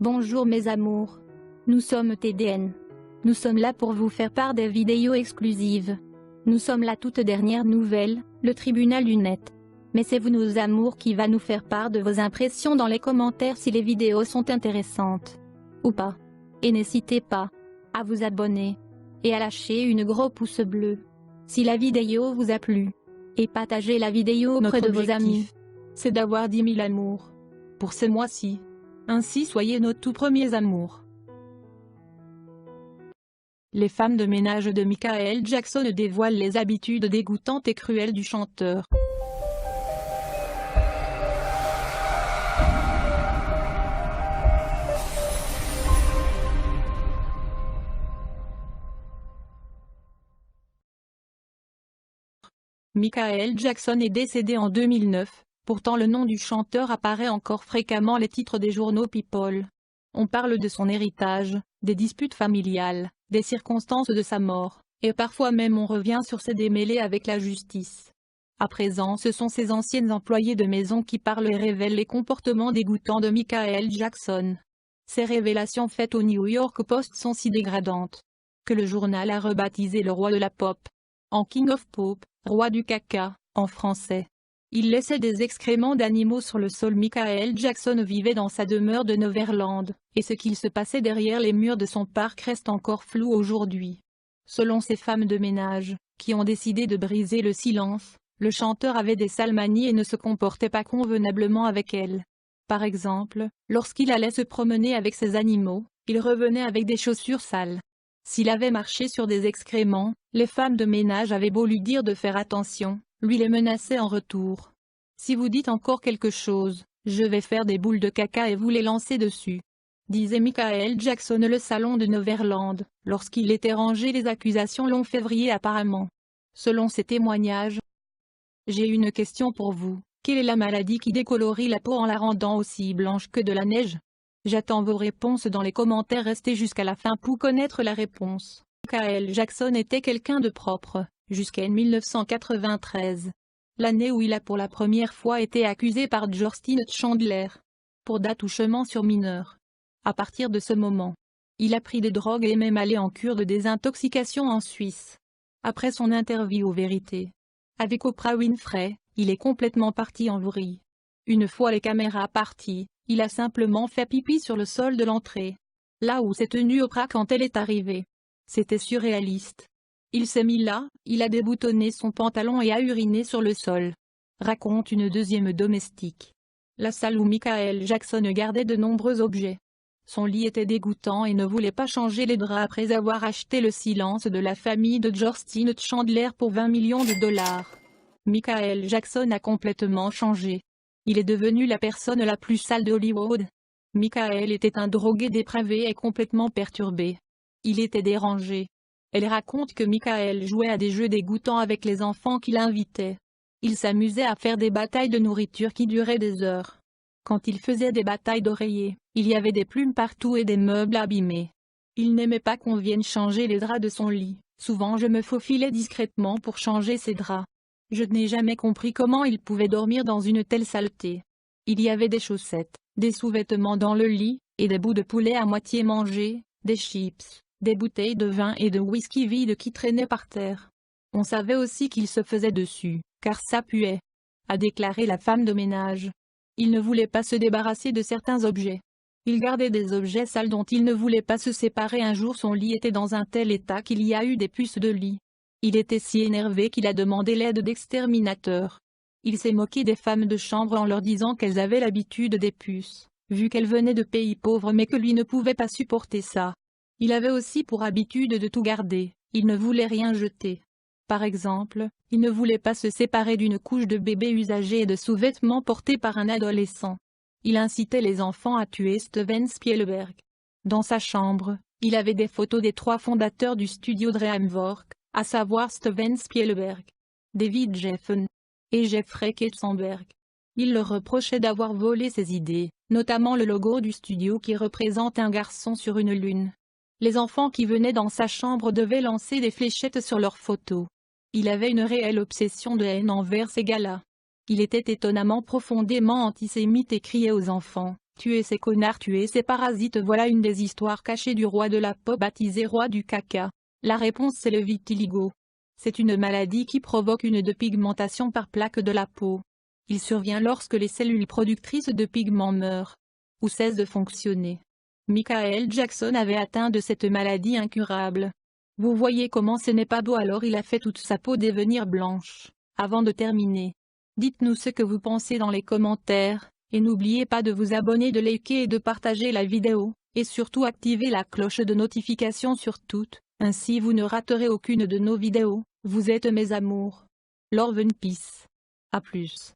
Bonjour mes amours. Nous sommes TDN. Nous sommes là pour vous faire part des vidéos exclusives. Nous sommes la toute dernière nouvelle, le tribunal du net. Mais c'est vous nos amours qui va nous faire part de vos impressions dans les commentaires si les vidéos sont intéressantes. Ou pas. Et n'hésitez pas à vous abonner. Et à lâcher une gros pouce bleu. Si la vidéo vous a plu. Et partagez la vidéo auprès de vos amis. C'est d'avoir 10 000 amours. Pour ce mois-ci. Ainsi soyez nos tout premiers amours. Les femmes de ménage de Michael Jackson dévoilent les habitudes dégoûtantes et cruelles du chanteur. Michael Jackson est décédé en 2009, pourtant le nom du chanteur apparaît encore fréquemment les titres des journaux People. On parle de son héritage, des disputes familiales, des circonstances de sa mort, et parfois même on revient sur ses démêlés avec la justice. À présent ce sont ses anciennes employées de maison qui parlent et révèlent les comportements dégoûtants de Michael Jackson. Ces révélations faites au New York Post sont si dégradantes que le journal a rebaptisé le roi de la pop en King of Pop, roi du caca, en français. Il laissait des excréments d'animaux sur le sol. Michael Jackson vivait dans sa demeure de Neverland, et ce qu'il se passait derrière les murs de son parc reste encore flou aujourd'hui. Selon ces femmes de ménage, qui ont décidé de briser le silence, le chanteur avait des sales manies et ne se comportait pas convenablement avec elles. Par exemple, lorsqu'il allait se promener avec ses animaux, il revenait avec des chaussures sales. S'il avait marché sur des excréments, les femmes de ménage avaient beau lui dire de faire attention, lui les menaçaient en retour. Si vous dites encore quelque chose, je vais faire des boules de caca et vous les lancer dessus, disait Michael Jackson le salon de Neverland, lorsqu'il était rangé les accusations long février apparemment. Selon ses témoignages, j'ai une question pour vous, quelle est la maladie qui décolorie la peau en la rendant aussi blanche que de la neige? J'attends vos réponses dans les commentaires, restez jusqu'à la fin pour connaître la réponse. Michael Jackson était quelqu'un de propre, jusqu'en 1993. L'année où il a pour la première fois été accusé par Justin Chandler pour d'attouchement sur mineur. À partir de ce moment, il a pris des drogues et même allé en cure de désintoxication en Suisse. Après son interview aux Vérité avec Oprah Winfrey, il est complètement parti en vrille. Une fois les caméras parties, il a simplement fait pipi sur le sol de l'entrée. Là où s'est tenue Oprah quand elle est arrivée. C'était surréaliste. Il s'est mis là, il a déboutonné son pantalon et a uriné sur le sol. Raconte une deuxième domestique. La salle où Michael Jackson gardait de nombreux objets. Son lit était dégoûtant et ne voulait pas changer les draps après avoir acheté le silence de la famille de Justin Chandler pour 20 millions de dollars. Michael Jackson a complètement changé. Il est devenu la personne la plus sale de Hollywood. Michael était un drogué dépravé et complètement perturbé. Il était dérangé. Elle raconte que Michael jouait à des jeux dégoûtants avec les enfants qu'il invitait. Il s'amusait à faire des batailles de nourriture qui duraient des heures. Quand il faisait des batailles d'oreillers, il y avait des plumes partout et des meubles abîmés. Il n'aimait pas qu'on vienne changer les draps de son lit. Souvent je me faufilais discrètement pour changer ses draps. Je n'ai jamais compris comment il pouvait dormir dans une telle saleté. Il y avait des chaussettes, des sous-vêtements dans le lit, et des bouts de poulet à moitié mangés, des chips, des bouteilles de vin et de whisky vides qui traînaient par terre. On savait aussi qu'il se faisait dessus, car ça puait, a déclaré la femme de ménage. Il ne voulait pas se débarrasser de certains objets. Il gardait des objets sales dont il ne voulait pas se séparer. Un jour son lit était dans un tel état qu'il y a eu des puces de lit. Il était si énervé qu'il a demandé l'aide d'exterminateurs. Il s'est moqué des femmes de chambre en leur disant qu'elles avaient l'habitude des puces, vu qu'elles venaient de pays pauvres mais que lui ne pouvait pas supporter ça. Il avait aussi pour habitude de tout garder, il ne voulait rien jeter. Par exemple, il ne voulait pas se séparer d'une couche de bébé usagée et de sous-vêtements portés par un adolescent. Il incitait les enfants à tuer Steven Spielberg. Dans sa chambre, il avait des photos des 3 fondateurs du studio DreamWorks, à savoir Steven Spielberg, David Geffen et Jeffrey Katzenberg. Il leur reprochait d'avoir volé ses idées, notamment le logo du studio qui représente un garçon sur une lune. Les enfants qui venaient dans sa chambre devaient lancer des fléchettes sur leurs photos. Il avait une réelle obsession de haine envers ces gars-là. Il était étonnamment profondément antisémite et criait aux enfants Tuer ces connards, tuer ces parasites, voilà une des histoires cachées du roi de la pop baptisé roi du caca. La réponse c'est le vitiligo. C'est une maladie qui provoque une dépigmentation par plaque de la peau. Il survient lorsque les cellules productrices de pigments meurent ou cessent de fonctionner. Michael Jackson avait atteint de cette maladie incurable. Vous voyez comment ce n'est pas beau, alors il a fait toute sa peau devenir blanche. Avant de terminer, dites-nous ce que vous pensez dans les commentaires, et n'oubliez pas de vous abonner, de liker et de partager la vidéo, et surtout activez la cloche de notification sur toutes, ainsi vous ne raterez aucune de nos vidéos. Vous êtes mes amours. Love and peace. A plus.